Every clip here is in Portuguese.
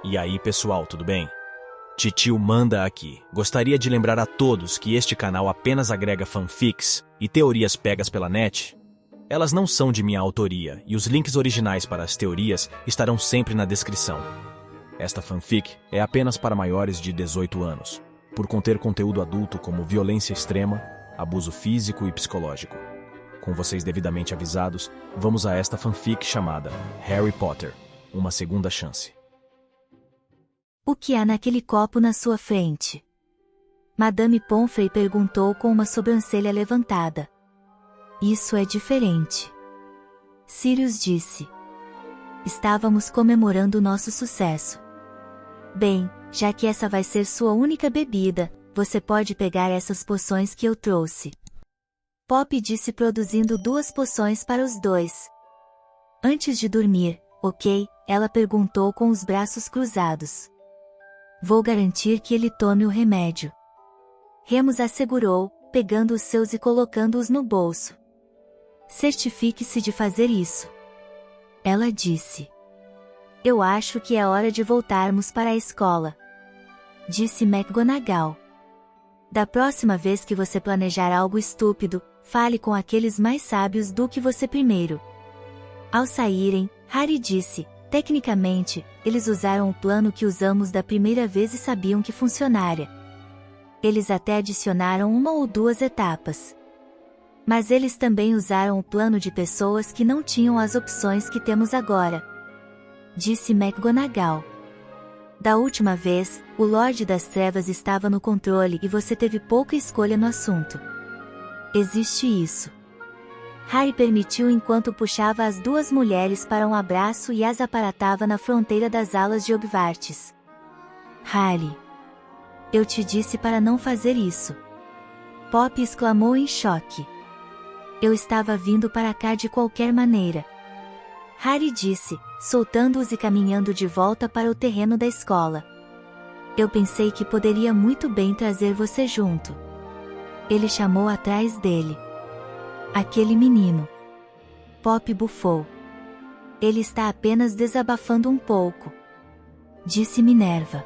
E aí, pessoal, tudo bem? Titio manda aqui. Gostaria de lembrar a todos que este canal apenas agrega fanfics e teorias pegas pela net. Elas não são de minha autoria e os links originais para as teorias estarão sempre na descrição. Esta fanfic é apenas para maiores de 18 anos, por conter conteúdo adulto como violência extrema, abuso físico e psicológico. Com vocês devidamente avisados, vamos a esta fanfic chamada Harry Potter, uma segunda chance. O que há naquele copo na sua frente? Madame Pomfrey perguntou com uma sobrancelha levantada. Isso é diferente. Sirius disse. Estávamos comemorando nosso sucesso. Bem, já que essa vai ser sua única bebida, você pode pegar essas poções que eu trouxe. Poppy disse produzindo 2 poções para os dois. Antes de dormir, ok? Ela perguntou com os braços cruzados. Vou garantir que ele tome o remédio. Remus assegurou, pegando os seus e colocando-os no bolso. Certifique-se de fazer isso. Ela disse. Eu acho que é hora de voltarmos para a escola. Disse McGonagall. Da próxima vez que você planejar algo estúpido, fale com aqueles mais sábios do que você primeiro. Ao saírem, Harry disse, tecnicamente, eles usaram o plano que usamos da primeira vez e sabiam que funcionaria. Eles até adicionaram 1 ou 2 etapas. Mas eles também usaram o plano de pessoas que não tinham as opções que temos agora. Disse McGonagall. Da última vez, o Lorde das Trevas estava no controle e você teve pouca escolha no assunto. Existe isso. Harry permitiu enquanto puxava as 2 mulheres para um abraço e as aparatava na fronteira das alas de Hogwarts. Harry. Eu te disse para não fazer isso. Poppy exclamou em choque. Eu estava vindo para cá de qualquer maneira. Harry disse, soltando-os e caminhando de volta para o terreno da escola. Eu pensei que poderia muito bem trazer você junto. Ele chamou atrás dele. Aquele menino. Poppy bufou. Ele está apenas desabafando um pouco. Disse Minerva.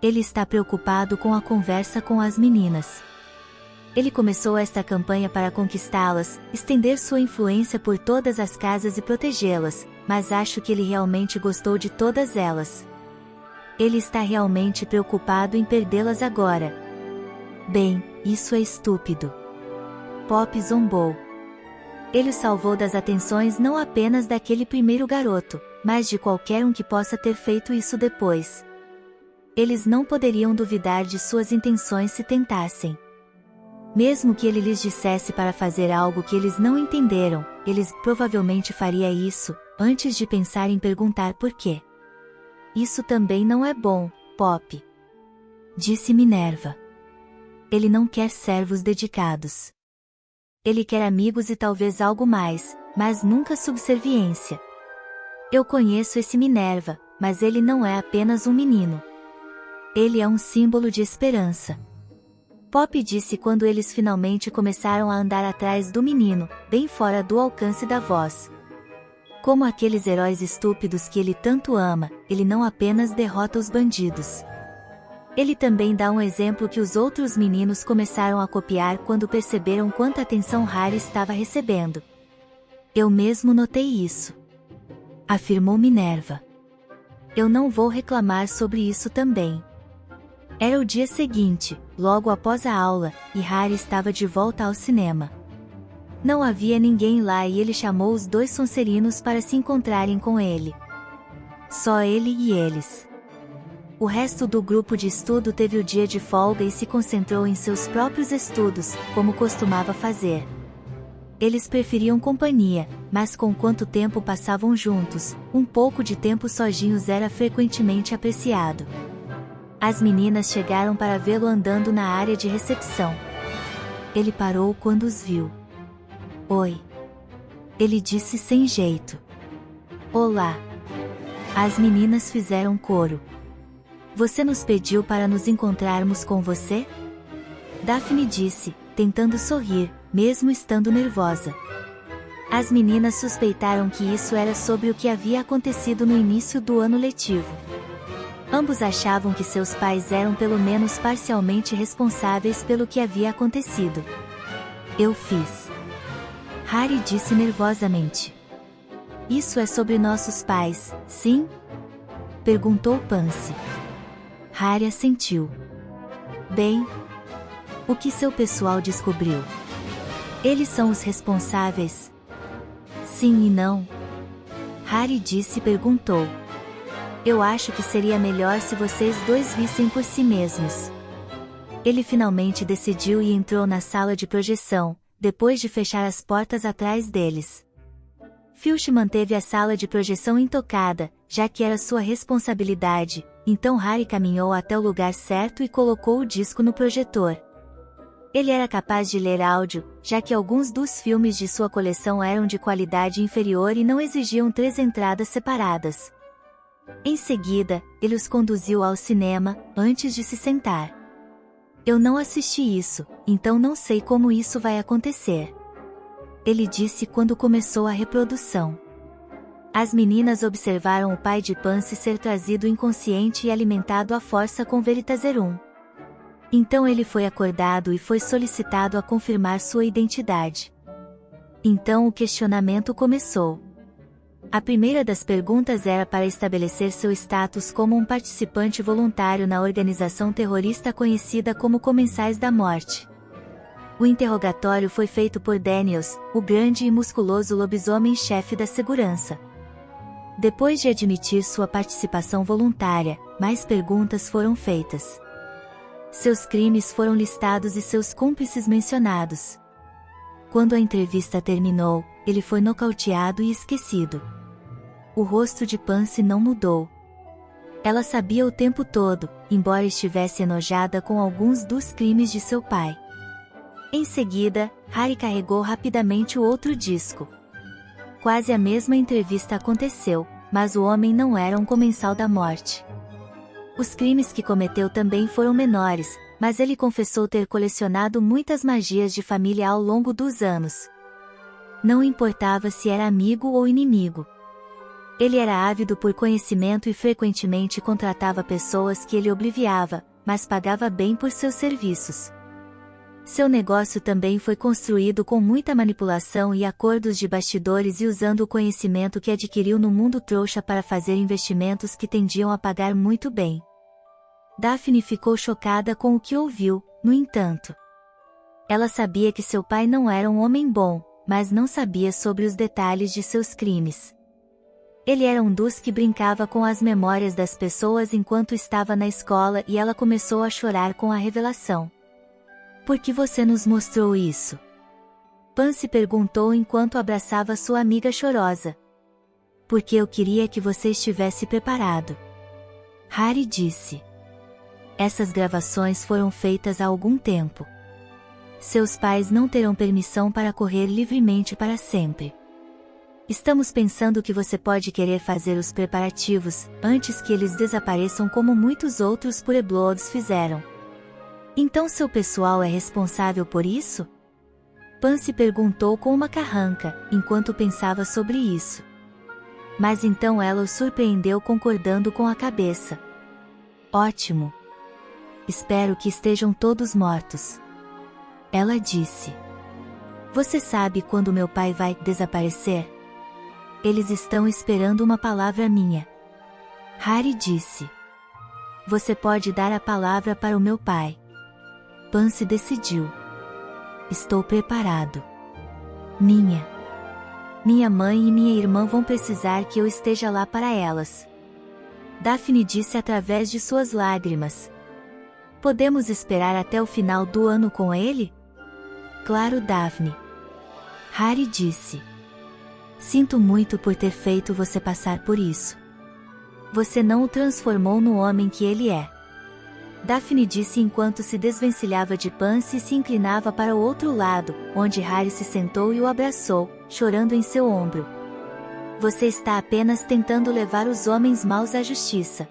Ele está preocupado com a conversa com as meninas. Ele começou esta campanha para conquistá-las, estender sua influência por todas as casas e protegê-las, mas acho que ele realmente gostou de todas elas. Ele está realmente preocupado em perdê-las agora. Bem, isso é estúpido. Poppy zombou. Ele o salvou das atenções não apenas daquele primeiro garoto, mas de qualquer um que possa ter feito isso depois. Eles não poderiam duvidar de suas intenções se tentassem. Mesmo que ele lhes dissesse para fazer algo que eles não entenderam, eles provavelmente faria isso, antes de pensar em perguntar por quê. Isso também não é bom, Poppy. Disse Minerva. Ele não quer servos dedicados. Ele quer amigos e talvez algo mais, mas nunca subserviência. Eu conheço esse Minerva, mas ele não é apenas um menino. Ele é um símbolo de esperança. Poppy disse quando eles finalmente começaram a andar atrás do menino, bem fora do alcance da voz. Como aqueles heróis estúpidos que ele tanto ama, ele não apenas derrota os bandidos. Ele também dá um exemplo que os outros meninos começaram a copiar quando perceberam quanta atenção Harry estava recebendo. Eu mesmo notei isso. Afirmou Minerva. Eu não vou reclamar sobre isso também. Era o dia seguinte, logo após a aula, e Harry estava de volta ao cinema. Não havia ninguém lá e ele chamou os 2 Sonserinos para se encontrarem com ele. Só ele e eles. O resto do grupo de estudo teve o dia de folga e se concentrou em seus próprios estudos, como costumava fazer. Eles preferiam companhia, mas com quanto tempo passavam juntos, um pouco de tempo sozinhos era frequentemente apreciado. As meninas chegaram para vê-lo andando na área de recepção. Ele parou quando os viu. Oi. Ele disse sem jeito. Olá. As meninas fizeram coro. Você nos pediu para nos encontrarmos com você? Daphne disse, tentando sorrir, mesmo estando nervosa. As meninas suspeitaram que isso era sobre o que havia acontecido no início do ano letivo. Ambos achavam que seus pais eram pelo menos parcialmente responsáveis pelo que havia acontecido. Eu fiz. Harry disse nervosamente. Isso é sobre nossos pais, sim? Perguntou Pansy. Harry assentiu. Bem, o que seu pessoal descobriu? Eles são os responsáveis? Sim e não. Harry disse e perguntou. Eu acho que seria melhor se vocês dois vissem por si mesmos. Ele finalmente decidiu e entrou na sala de projeção, depois de fechar as portas atrás deles. Filch manteve a sala de projeção intocada, já que era sua responsabilidade, então Harry caminhou até o lugar certo e colocou o disco no projetor. Ele era capaz de ler áudio, já que alguns dos filmes de sua coleção eram de qualidade inferior e não exigiam 3 entradas separadas. Em seguida, ele os conduziu ao cinema, antes de se sentar. Eu não assisti isso, então não sei como isso vai acontecer. Ele disse quando começou a reprodução. As meninas observaram o pai de Pansy ser trazido inconsciente e alimentado à força com Veritaserum. Então ele foi acordado e foi solicitado a confirmar sua identidade. Então o questionamento começou. A primeira das perguntas era para estabelecer seu status como um participante voluntário na organização terrorista conhecida como Comensais da Morte. O interrogatório foi feito por Daniels, o grande e musculoso lobisomem-chefe da segurança. Depois de admitir sua participação voluntária, mais perguntas foram feitas. Seus crimes foram listados e seus cúmplices mencionados. Quando a entrevista terminou, ele foi nocauteado e esquecido. O rosto de Pansy não mudou. Ela sabia o tempo todo, embora estivesse enojada com alguns dos crimes de seu pai. Em seguida, Harry carregou rapidamente o outro disco. Quase a mesma entrevista aconteceu, mas o homem não era um comensal da morte. Os crimes que cometeu também foram menores, mas ele confessou ter colecionado muitas magias de família ao longo dos anos. Não importava se era amigo ou inimigo. Ele era ávido por conhecimento e frequentemente contratava pessoas que ele obliviava, mas pagava bem por seus serviços. Seu negócio também foi construído com muita manipulação e acordos de bastidores e usando o conhecimento que adquiriu no mundo trouxa para fazer investimentos que tendiam a pagar muito bem. Daphne ficou chocada com o que ouviu, no entanto. Ela sabia que seu pai não era um homem bom, mas não sabia sobre os detalhes de seus crimes. Ele era um dos que brincava com as memórias das pessoas enquanto estava na escola e ela começou a chorar com a revelação. Por que você nos mostrou isso? Pansy perguntou enquanto abraçava sua amiga chorosa. Porque eu queria que você estivesse preparado. Harry disse. Essas gravações foram feitas há algum tempo. Seus pais não terão permissão para correr livremente para sempre. Estamos pensando que você pode querer fazer os preparativos, antes que eles desapareçam como muitos outros purebloods fizeram. Então seu pessoal é responsável por isso? Pansy perguntou com uma carranca, enquanto pensava sobre isso. Mas então ela o surpreendeu concordando com a cabeça. Ótimo. Espero que estejam todos mortos. Ela disse. Você sabe quando meu pai vai desaparecer? Eles estão esperando uma palavra minha. Harry disse. Você pode dar a palavra para o meu pai. Pansy decidiu. Estou preparado. Minha mãe e minha irmã vão precisar que eu esteja lá para elas. Daphne disse através de suas lágrimas. Podemos esperar até o final do ano com ele? Claro, Daphne. Harry disse. Sinto muito por ter feito você passar por isso. Você não o transformou no homem que ele é. Daphne disse enquanto se desvencilhava de Pansy e se inclinava para o outro lado, onde Harry se sentou e o abraçou, chorando em seu ombro. Você está apenas tentando levar os homens maus à justiça.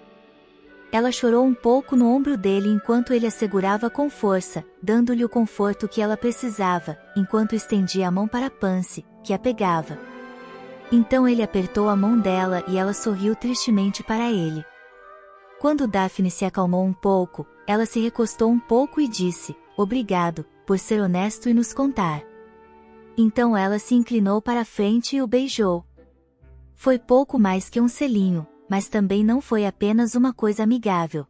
Ela chorou um pouco no ombro dele enquanto ele a segurava com força, dando-lhe o conforto que ela precisava, enquanto estendia a mão para Pansy, que a pegava. Então ele apertou a mão dela e ela sorriu tristemente para ele. Quando Daphne se acalmou um pouco, ela se recostou um pouco e disse, obrigado, por ser honesto e nos contar. Então ela se inclinou para a frente e o beijou. Foi pouco mais que um selinho, mas também não foi apenas uma coisa amigável.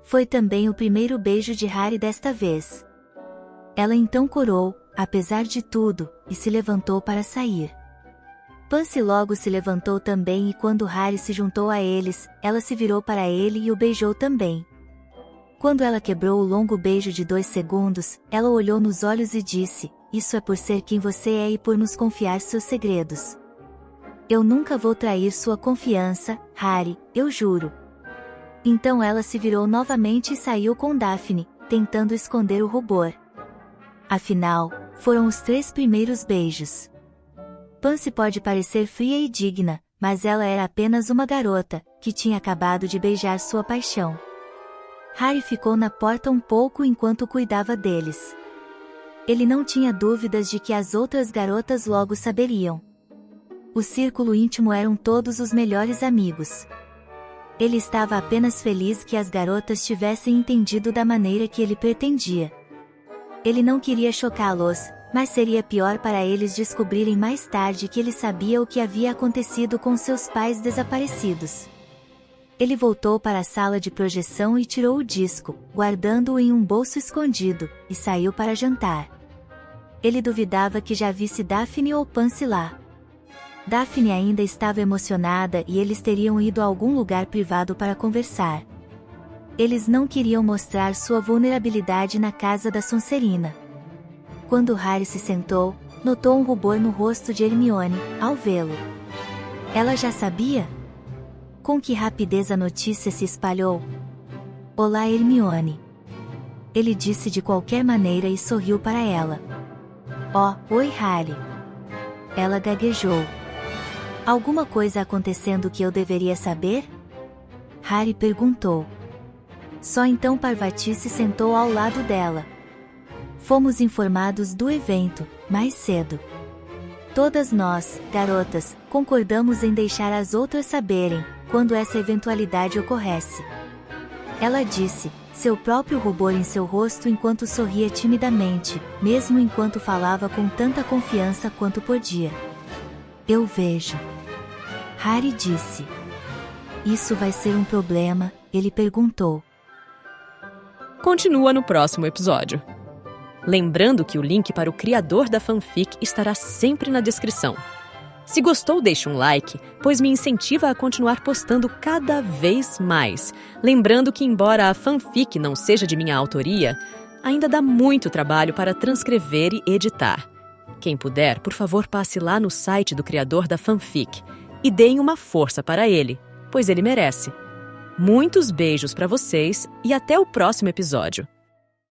Foi também o primeiro beijo de Harry desta vez. Ela então corou, apesar de tudo, e se levantou para sair. Pansy logo se levantou também e quando Harry se juntou a eles, ela se virou para ele e o beijou também. Quando ela quebrou o longo beijo de 2 segundos, ela o olhou nos olhos e disse, isso é por ser quem você é e por nos confiar seus segredos. Eu nunca vou trair sua confiança, Harry, eu juro. Então ela se virou novamente e saiu com Daphne, tentando esconder o rubor. Afinal, foram os 3 primeiros beijos. Pansy pode parecer fria e digna, mas ela era apenas uma garota, que tinha acabado de beijar sua paixão. Harry ficou na porta um pouco enquanto cuidava deles. Ele não tinha dúvidas de que as outras garotas logo saberiam. O círculo íntimo eram todos os melhores amigos. Ele estava apenas feliz que as garotas tivessem entendido da maneira que ele pretendia. Ele não queria chocá-los, mas seria pior para eles descobrirem mais tarde que ele sabia o que havia acontecido com seus pais desaparecidos. Ele voltou para a sala de projeção e tirou o disco, guardando-o em um bolso escondido, e saiu para jantar. Ele duvidava que já visse Daphne ou Pansy lá. Daphne ainda estava emocionada e eles teriam ido a algum lugar privado para conversar. Eles não queriam mostrar sua vulnerabilidade na casa da Sonserina. Quando Harry se sentou, notou um rubor no rosto de Hermione, ao vê-lo. Ela já sabia? Com que rapidez a notícia se espalhou. Olá, Hermione. Ele disse de qualquer maneira e sorriu para ela. Oh, oi, Harry. Ela gaguejou. Alguma coisa acontecendo que eu deveria saber? Harry perguntou. Só então Parvati se sentou ao lado dela. Fomos informados do evento, mais cedo. Todas nós, garotas, concordamos em deixar as outras saberem, quando essa eventualidade ocorresse. Ela disse, seu próprio rubor em seu rosto enquanto sorria timidamente, mesmo enquanto falava com tanta confiança quanto podia. Eu vejo. Harry disse. Isso vai ser um problema? Ele perguntou. Continua no próximo episódio. Lembrando que o link para o criador da fanfic estará sempre na descrição. Se gostou, deixe um like, pois me incentiva a continuar postando cada vez mais. Lembrando que, embora a fanfic não seja de minha autoria, ainda dá muito trabalho para transcrever e editar. Quem puder, por favor, passe lá no site do criador da fanfic e deem uma força para ele, pois ele merece. Muitos beijos para vocês e até o próximo episódio.